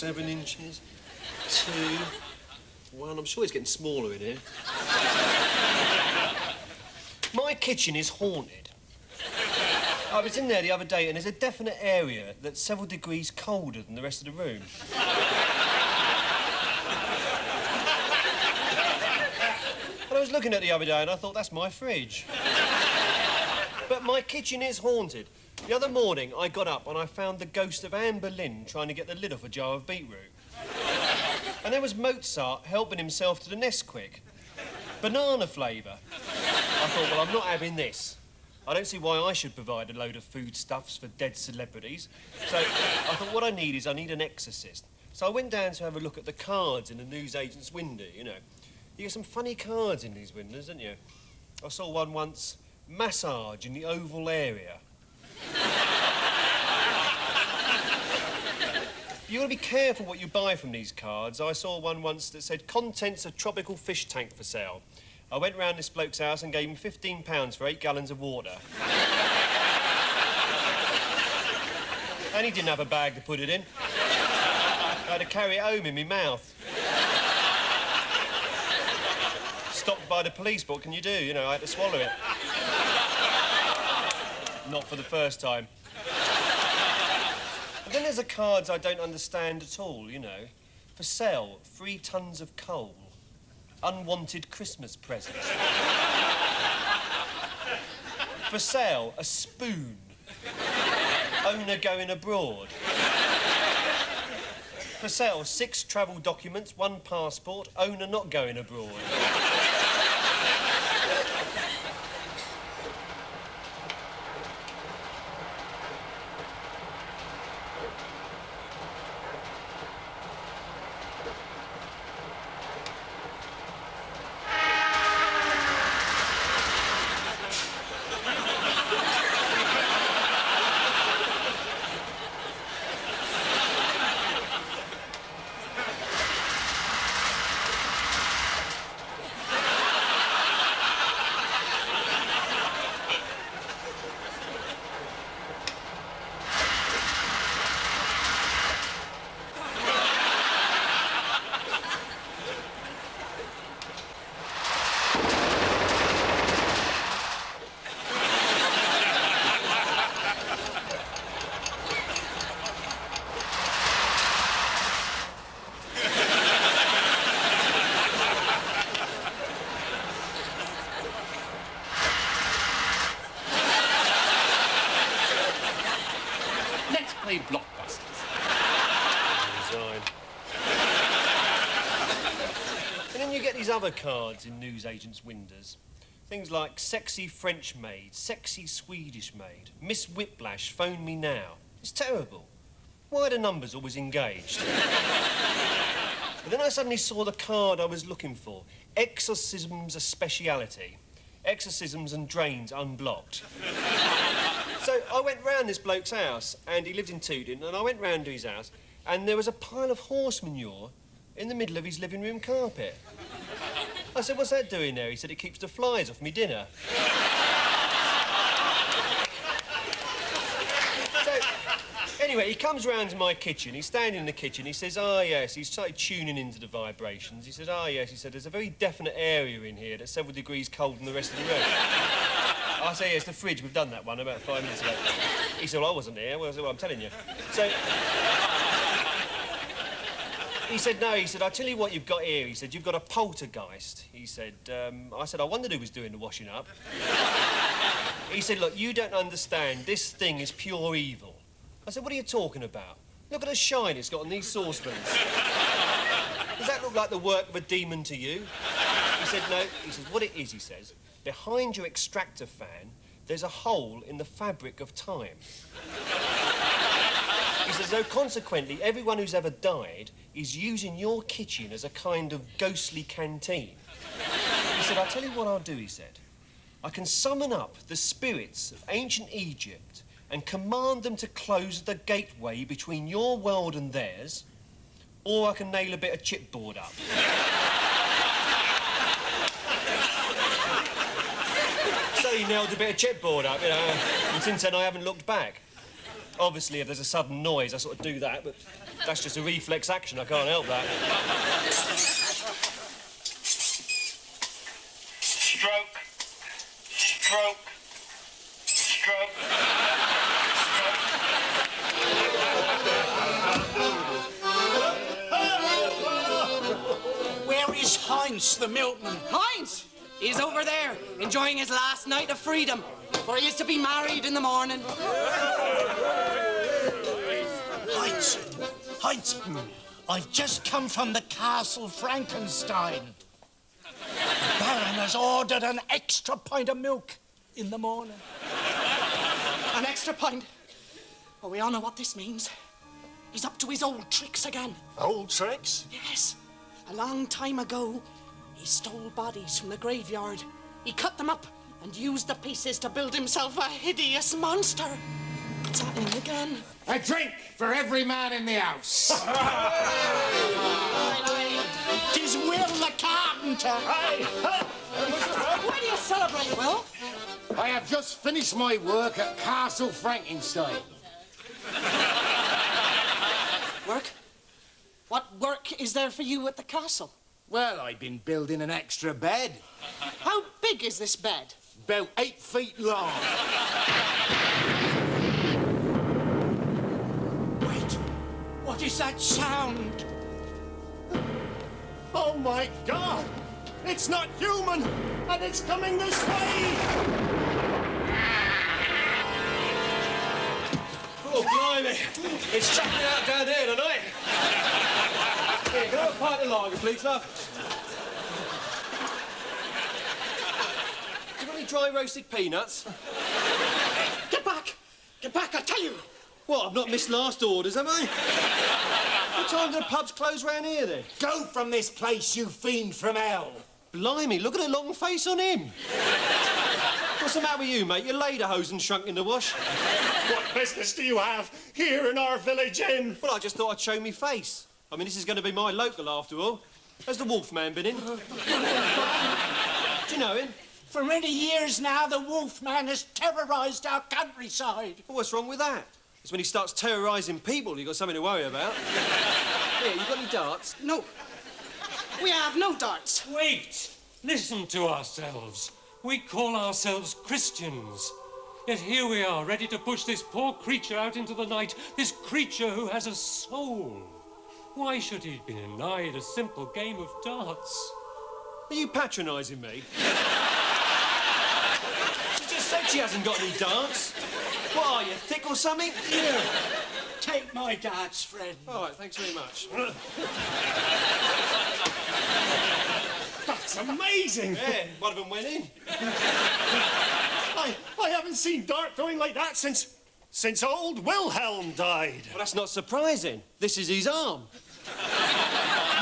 7 inches. 2, 1. I'm sure it's getting smaller in here. My kitchen is haunted. I was in there the other day and there's a definite area that's several degrees colder than the rest of the room. And I was looking at it the other day and I thought, that's my fridge. But my kitchen is haunted. The other morning, I got up and I found the ghost of Anne Boleyn trying to get the lid off a jar of beetroot. And there was Mozart helping himself to the Nesquik. Banana flavour. I thought, well, I'm not having this. I don't see why I should provide a load of foodstuffs for dead celebrities. So I thought, what I need an exorcist. So I went down to have a look at the cards in the newsagent's window, you know. You get some funny cards in these windows, don't you? I saw one once, massage in the oval area. You got to be careful what you buy from these cards. I saw one once that said, contents of tropical fish tank for sale. I went round this bloke's house and gave him £15 for 8 gallons of water. And he didn't have a bag to put it in. I had to carry it home in my mouth. Stopped by the police, what can you do? You know, I had to swallow it. Not for the first time. And then there's the cards I don't understand at all, you know. For sale, 3 tons of coal. Unwanted Christmas present. For sale, a spoon. Owner going abroad. For sale, 6 travel documents, 1 passport, owner not going abroad. Blockbusters. Design. And then you get these other cards in newsagents' windows. Things like sexy French maid, sexy Swedish maid, Miss Whiplash, phone me now. It's terrible. Why are the numbers always engaged? But then I suddenly saw the card I was looking for. Exorcisms a speciality. Exorcisms and drains unblocked. So I went round this bloke's house, and he lived in Tooting, and I went round to his house, and there was a pile of horse manure in the middle of his living room carpet. I said, what's that doing there? He said, it keeps the flies off me dinner. So, anyway, he comes round to my kitchen, he's standing in the kitchen, he says, ah, yes, he's started tuning into the vibrations. He said, ah, yes, he said, there's a very definite area in here that's several degrees colder than the rest of the room. I say, yeah, it's the fridge. We've done that one about 5 minutes ago. He said, well, I wasn't here. Well, I said, well, I'm telling you. So... he said, no, he said, I'll tell you what you've got here. He said, you've got a poltergeist. He said, I said, I wondered who was doing the washing up. He said, look, you don't understand. This thing is pure evil. I said, what are you talking about? Look at the shine it's got on these saucepans. Does that look like the work of a demon to you? He said, no. He says, what it is, he says, behind your extractor fan, there's a hole in the fabric of time. He says, so consequently, everyone who's ever died is using your kitchen as a kind of ghostly canteen. He said, I'll tell you what I'll do, he said. I can summon up the spirits of ancient Egypt and command them to close the gateway between your world and theirs, or I can nail a bit of chipboard up. So he nailed a bit of chipboard up, you know, and since then I haven't looked back. Obviously, if there's a sudden noise, I sort of do that, but That's just a reflex action. I can't help that. Stroke. Stroke. Stroke. Where is Heinz, the milkman? Heinz! He's over there, enjoying his last night of freedom, for he is to be married in the morning. Heinz! Heinz! I've just come from the Castle Frankenstein. The Baron has ordered an extra pint of milk in the morning. An extra pint? Oh, we all know what this means. He's up to his old tricks again. Old tricks? Yes. A long time ago, he stole bodies from the graveyard. He cut them up and used the pieces to build himself a hideous monster. It's happening again. A drink for every man in the house. Tis Will the carpenter. Why do you celebrate, Will? I have just finished my work at Castle Frankenstein. Work? What work is there for you at the castle? Well, I've been building an extra bed. How big is this bed? About 8 feet long. Wait, what is that sound? Oh, my God! It's not human, and it's coming this way! Oh, blimey. It's chucking out down here tonight. Here, can I have a pint of lager, please, love? You got any dry roasted peanuts? Get back! Get back, I tell you! What, I've not missed last orders, have I? What time do the pubs close round here, then? Go from this place, you fiend from hell. Blimey, look at the long face on him. What's the matter with you, mate? Your lederhosen shrunk in the wash. What business do you have here in our village inn? Well, I just thought I'd show me face. I mean, this is going to be my local, after all. Has the Wolfman been in? Do you know him? For many years now, the Wolfman has terrorised our countryside. Well, what's wrong with that? It's when he starts terrorising people you've got something to worry about. Here, you got any darts? No. We have no darts. Wait! Listen to ourselves. We call ourselves Christians. Yet here we are, ready to push this poor creature out into the night, this creature who has a soul. Why should he be denied a simple game of darts? Are you patronising me? She just said she hasn't got any darts. What are you, thick or something? Here, take my darts, friend. All right, thanks very much. That's amazing! Yeah, one of them went in. I haven't seen dart throwing like that since old Wilhelm died. Well, that's not surprising. This is his arm.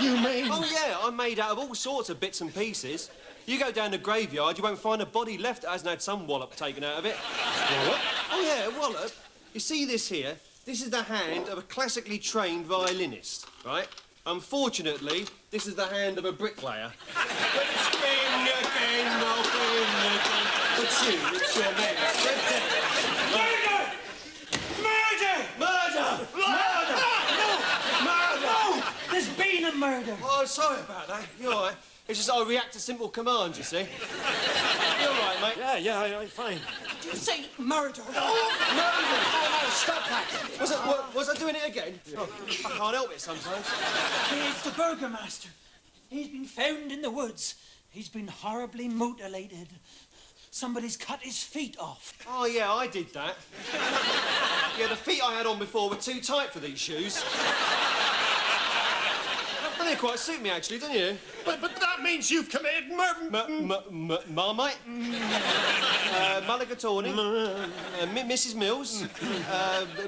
You mean? Oh, yeah, I'm made out of all sorts of bits and pieces. You go down the graveyard, you won't find a body left that hasn't had some wallop taken out of it. What? Oh, yeah, a wallop. You see this here? This is the hand of a classically trained violinist, right? Unfortunately, this is the hand of a bricklayer. It's your man. Murder! Murder! Murder! Murder! No! There's been a murder. Oh, sorry about that. You all right? It's just I react to simple commands, you see. You all right, mate? Yeah, I'm fine. Did you say murder? No, stop that. Was I doing it again? Oh, I can't help it sometimes. It's the burgomaster. He's been found in the woods. He's been horribly mutilated. Somebody's cut his feet off. Oh, yeah, I did that. Yeah, the feet I had on before were too tight for these shoes. Well, they quite suit me, actually, don't you? But that means you've committed murder. Marmite. Mulligatawny. Mrs. Mills.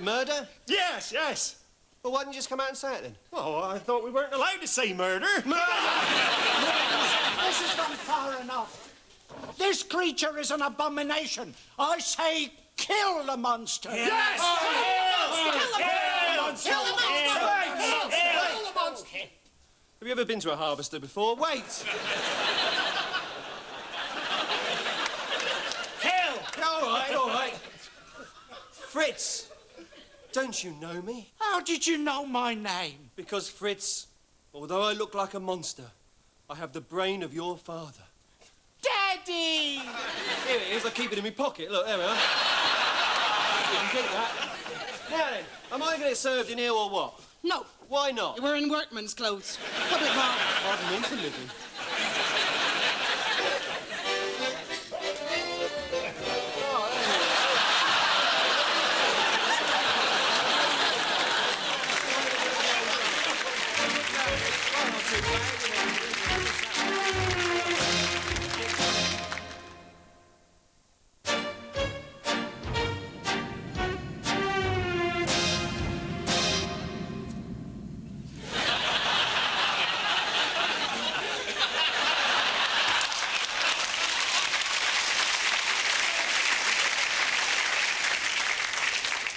Murder. Yes. Well, why didn't you just come out and say it, then? Oh, I thought we weren't allowed to say murder. This has gone far enough. This creature is an abomination. I say kill the monster. Yes! Kill the monster! Have you ever been to a harvester before? Wait! Kill! All right. Fritz, don't you know me? How did you know my name? Because, Fritz, although I look like a monster, I have the brain of your father. Daddy! Here it is, I keep it in my pocket. Look, there we are. You can keep that. Now then, am I going to get served in here or what? No, Why not? you're wearing workman's clothes. Public bar. Pardon me for living.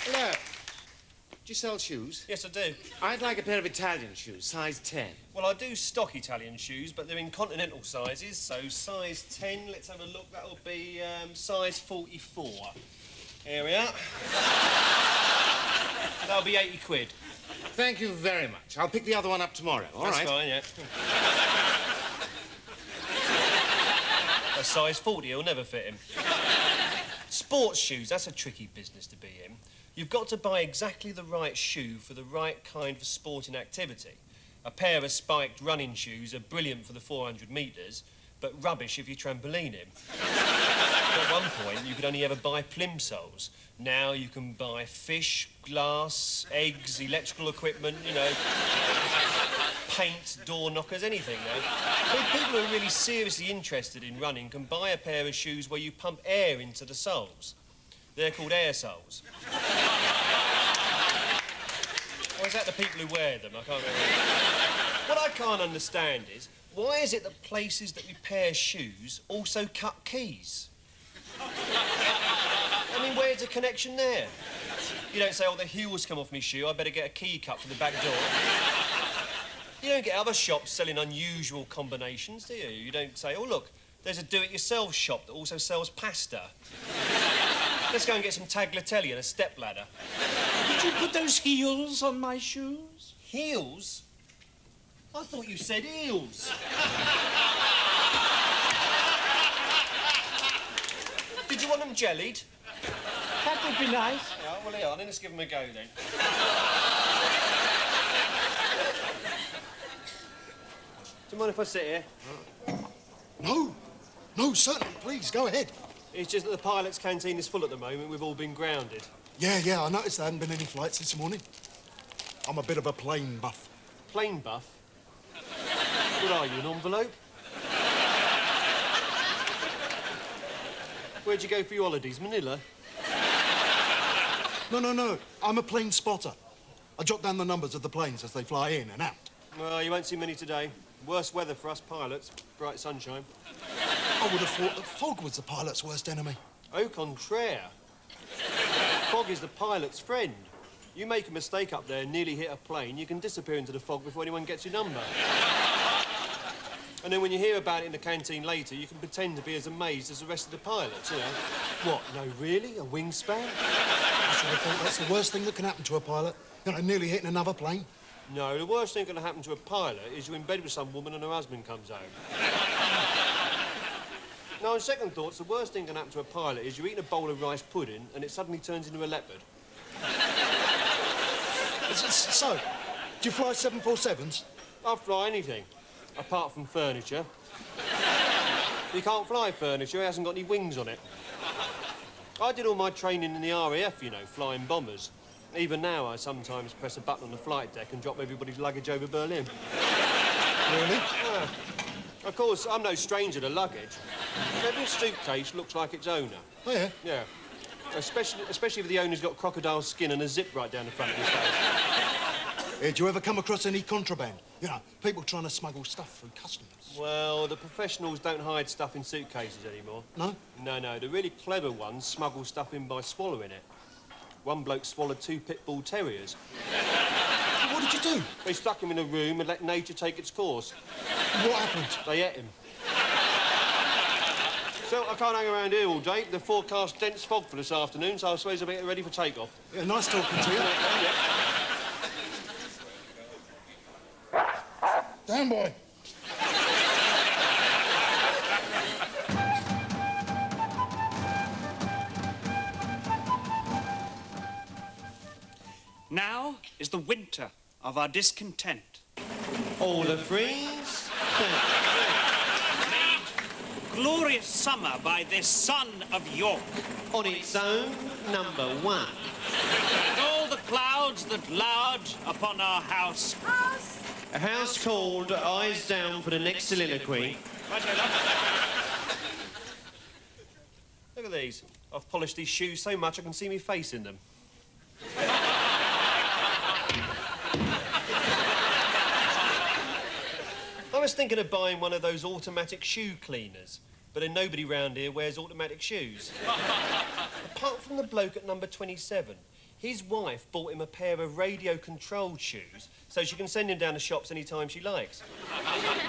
Hello. Do you sell shoes? Yes, I do. I'd like a pair of Italian shoes, size 10. Well, I do stock Italian shoes, but they're in continental sizes, so size 10, let's have a look, that'll be size 44. Here we are. That'll be 80 quid. Thank you very much. I'll pick the other one up tomorrow, all right? That's fine, yeah. A size 40 will never fit him. Sports shoes, that's a tricky business to be in. You've got to buy exactly the right shoe for the right kind of sporting activity. A pair of spiked running shoes are brilliant for the 400 metres, but rubbish if you're trampolining. At one point, you could only ever buy plimsolls. Now you can buy fish, glass, eggs, electrical equipment, you know, paint, door knockers, anything, though. People who are really seriously interested in running can buy a pair of shoes where you pump air into the soles. They're called air soles. Or is that the people who wear them? I can't remember. What I can't understand is, why is it that places that repair shoes also cut keys? I mean, where's the connection there? You don't say, oh, the heel's come off my shoe, I better get a key cut for the back door. You don't get other shops selling unusual combinations, do you? You don't say, oh, look, there's a do-it-yourself shop that also sells pasta. Let's go and get some tagliatelle and a stepladder. Did you put those heels on my shoes? Heels? I thought you said eels. Did you want them jellied? That would be nice. Yeah, well, here, let's give them a go, then. Do you mind if I sit here? No. No, certainly. Please, go ahead. It's just that the pilot's canteen is full at the moment. We've all been grounded. Yeah, I noticed there hadn't been any flights this morning. I'm a bit of a plane buff. Plane buff? What are you, an envelope? Where'd you go for your holidays? Manila? No. I'm a plane spotter. I jot down the numbers of the planes as they fly in and out. Well, you won't see many today. Worst weather for us pilots. Bright sunshine. I would have thought that fog was the pilot's worst enemy. Au contraire. Fog is the pilot's friend. You make a mistake up there and nearly hit a plane, you can disappear into the fog before anyone gets your number. And then when you hear about it in the canteen later, you can pretend to be as amazed as the rest of the pilots, you know. What, no, really? A wingspan? I should have thought that's the worst thing that can happen to a pilot. You know, nearly hitting another plane. No, the worst thing that can happen to a pilot is you're in bed with some woman and her husband comes home. Now, on second thoughts, the worst thing that can happen to a pilot is you're eating a bowl of rice pudding and it suddenly turns into a leopard. So, do you fly 747s? I'll fly anything, apart from furniture. You can't fly furniture, it hasn't got any wings on it. I did all my training in the RAF, you know, flying bombers. Even now, I sometimes press a button on the flight deck and drop everybody's luggage over Berlin. Really? Yeah. Of course, I'm no stranger to luggage. Every suitcase looks like its owner. Oh, yeah? Yeah. Especially if the owner's got crocodile skin and a zip right down the front of his face. Do you ever come across any contraband? You know, people trying to smuggle stuff through customs. Well, the professionals don't hide stuff in suitcases anymore. No? No. The really clever ones smuggle stuff in by swallowing it. One bloke swallowed 2 pit bull terriers. What did you do? They stuck him in a room and let nature take its course. What happened? They ate him. So I can't hang around here all day. The forecast dense fog for this afternoon, so I suppose I better get ready for takeoff. Yeah, nice talking to you. Down, boy. Now is the winter of our discontent. All the freeze. Glorious summer by this son of York. On its own, number one. And all the clouds that loud upon our house. A house called Eyes Down for the next soliloquy. Look at these. I've polished these shoes so much I can see me face in them. I was thinking of buying one of those automatic shoe cleaners, but then nobody round here wears automatic shoes. Apart from the bloke at number 27, his wife bought him a pair of radio-controlled shoes so she can send him down the shops any time she likes.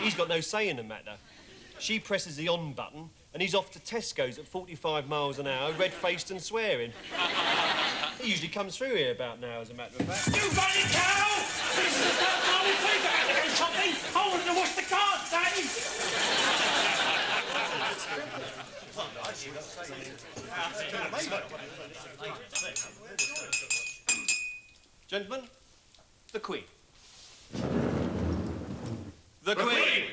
He's got no say in the matter. She presses the on button and he's off to Tesco's at 45 miles an hour, red-faced and swearing. He usually comes through here about now, as a matter of fact. You bloody cow! This is about how we think I had to go shopping. I wanted to wash the car, Daddy. Gentlemen, the Queen. The Queen!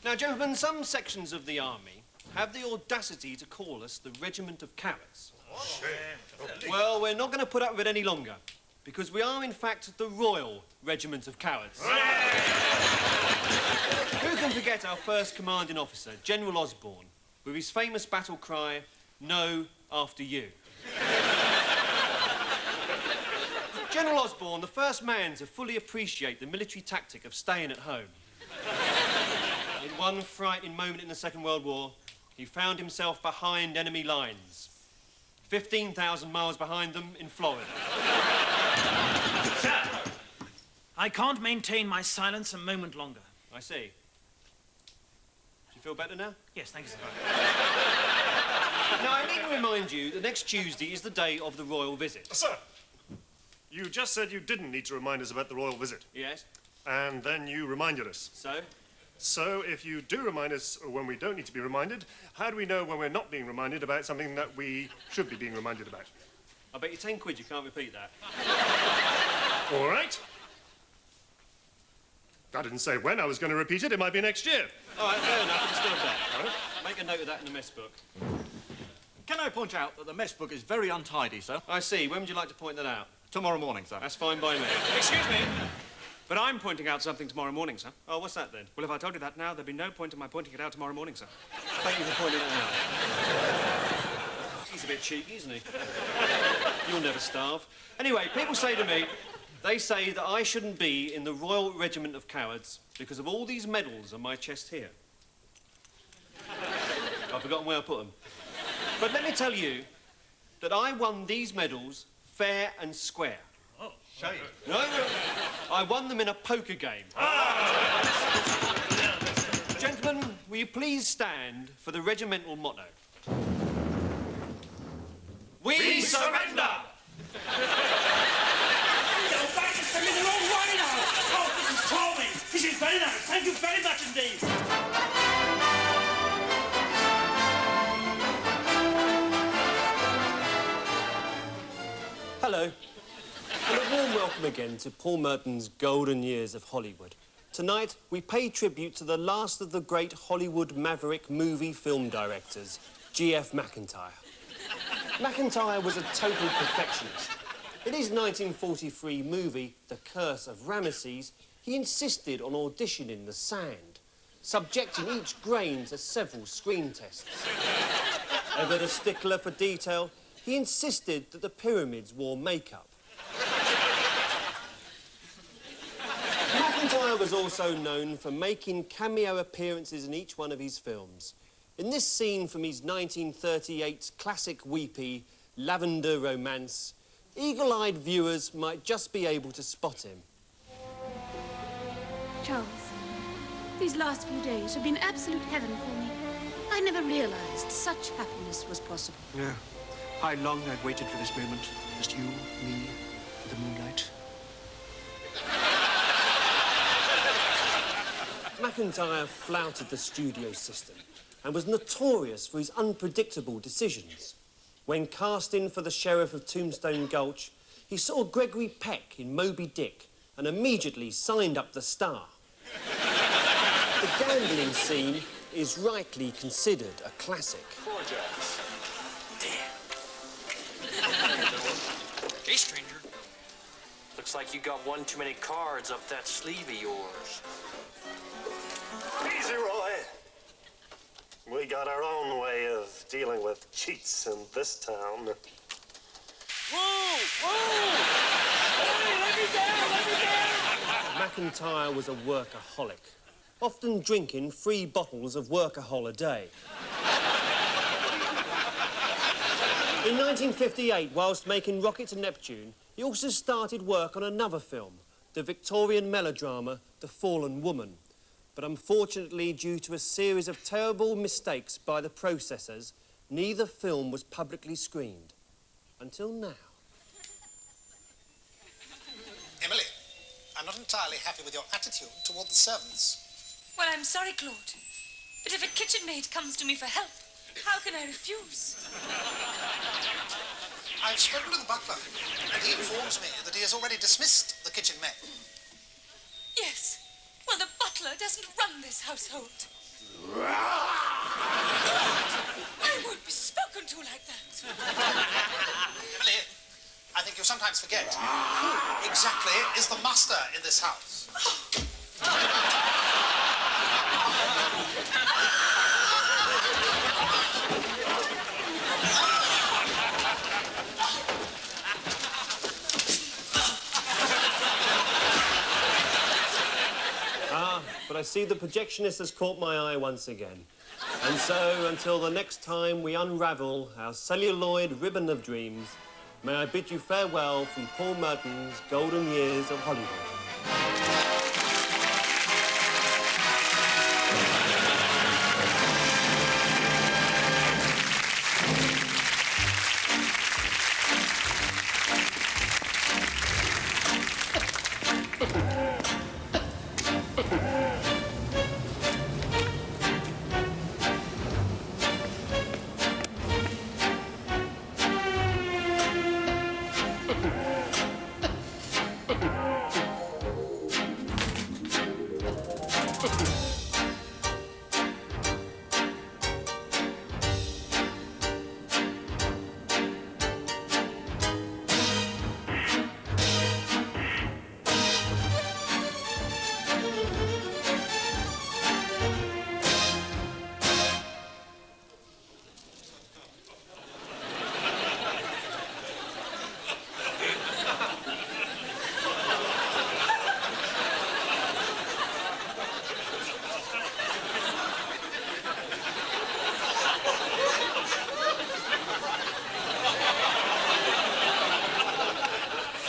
Now, gentlemen, some sections of the army have the audacity to call us the Regiment of Cowards. Well, we're not going to put up with it any longer, because we are, in fact, the Royal Regiment of Cowards. Who can forget our first commanding officer, General Osborne, with his famous battle cry, "No after you." General Osborne, the first man to fully appreciate the military tactic of staying at home. In one frightening moment in the Second World War, he found himself behind enemy lines. 15,000 miles behind them in Florida. Sir, I can't maintain my silence a moment longer. I see. Do you feel better now? Yes, thank you, sir. Now, I need to remind you that next Tuesday is the day of the royal visit. Sir, you just said you didn't need to remind us about the royal visit. Yes? And then you reminded us. So? So, if you do remind us when we don't need to be reminded, how do we know when we're not being reminded about something that we should be being reminded about? I bet you 10 quid you can't repeat that. All right. I didn't say when I was going to repeat it. It might be next year. All right, fair enough. Understood that. All right. Make a note of that in the mess book. Can I point out that the mess book is very untidy, sir? I see. When would you like to point that out? Tomorrow morning, sir. That's fine by me. Excuse me, but I'm pointing out something tomorrow morning, sir. Oh, what's that then? Well, if I told you that now, there'd be no point in my pointing it out tomorrow morning, sir. Thank you for pointing that out. He's a bit cheeky, isn't he? You'll never starve. Anyway, people say to me, they say that I shouldn't be in the Royal Regiment of Cowards because of all these medals on my chest here. I've forgotten where I put them. But let me tell you that I won these medals fair and square. Oh, show you. No, I won them in a poker game. Gentlemen, will you please stand for the regimental motto? We surrender! This is very nice. Thank you very much indeed. Hello. And a warm welcome again to Paul Merton's golden years of Hollywood. Tonight, we pay tribute to the last of the great Hollywood maverick movie film directors, G.F. McIntyre. McIntyre was a total perfectionist. In his 1943 movie, The Curse of Ramesses, he insisted on auditioning the sand, subjecting each grain to several screen tests. Ever the stickler for detail, he insisted that the pyramids wore makeup. McIntyre was also known for making cameo appearances in each one of his films. In this scene from his 1938 classic weepy Lavender Romance, eagle-eyed viewers might just be able to spot him. Charles, these last few days have been absolute heaven for me. I never realized such happiness was possible. Yeah. How long I've waited for this moment. Just you, me, the moonlight. McIntyre flouted the studio system and was notorious for his unpredictable decisions. When casting for the Sheriff of Tombstone Gulch, he saw Gregory Peck in Moby Dick and immediately signed up the star. The gambling scene is rightly considered a classic. Poor Jax. Hey, stranger. Looks like you got one too many cards up that sleeve of yours. Easy, Roy. We got our own way of dealing with cheats in this town. Whoa! Whoa! Hey, let me down! Let me down! McIntyre was a workaholic, often drinking 3 bottles of Workahol a day. In 1958, whilst making Rocket to Neptune, he also started work on another film, the Victorian melodrama The Fallen Woman. But unfortunately, due to a series of terrible mistakes by the processors, neither film was publicly screened. Until now. Emily, I'm not entirely happy with your attitude toward the servants. Well, I'm sorry, Claude. But if a kitchen maid comes to me for help, how can I refuse? I've spoken to the butler, and he informs me that he has already dismissed the kitchen maid. Yes. Well, the butler doesn't run this household. I won't be spoken to like that. Emily, I think you sometimes forget who exactly is the master in this house. But I see the projectionist has caught my eye once again. And so, until the next time we unravel our celluloid ribbon of dreams, may I bid you farewell from Paul Merton's Golden Years of Hollywood.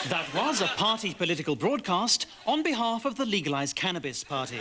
That was a party political broadcast on behalf of the Legalised Cannabis Party.